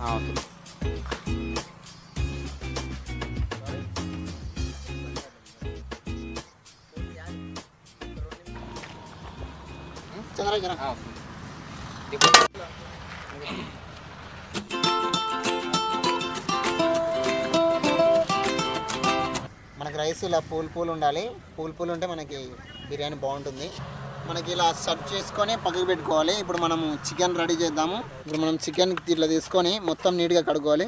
Okay. మనకి rice ఇలా పూలు ఉండాలి. పూలు ఉంటే మనకి బిర్యానీ బాగుంటుంది. మనకి ఇలా సర్వ్ చేసుకొని పక్కకు పెట్టుకోవాలి. ఇప్పుడు మనము చికెన్ రెడీ చేద్దాము. ఇప్పుడు మనం చికెన్ ఇట్లా తీసుకొని మొత్తం నీట్గా కడుక్కోవాలి.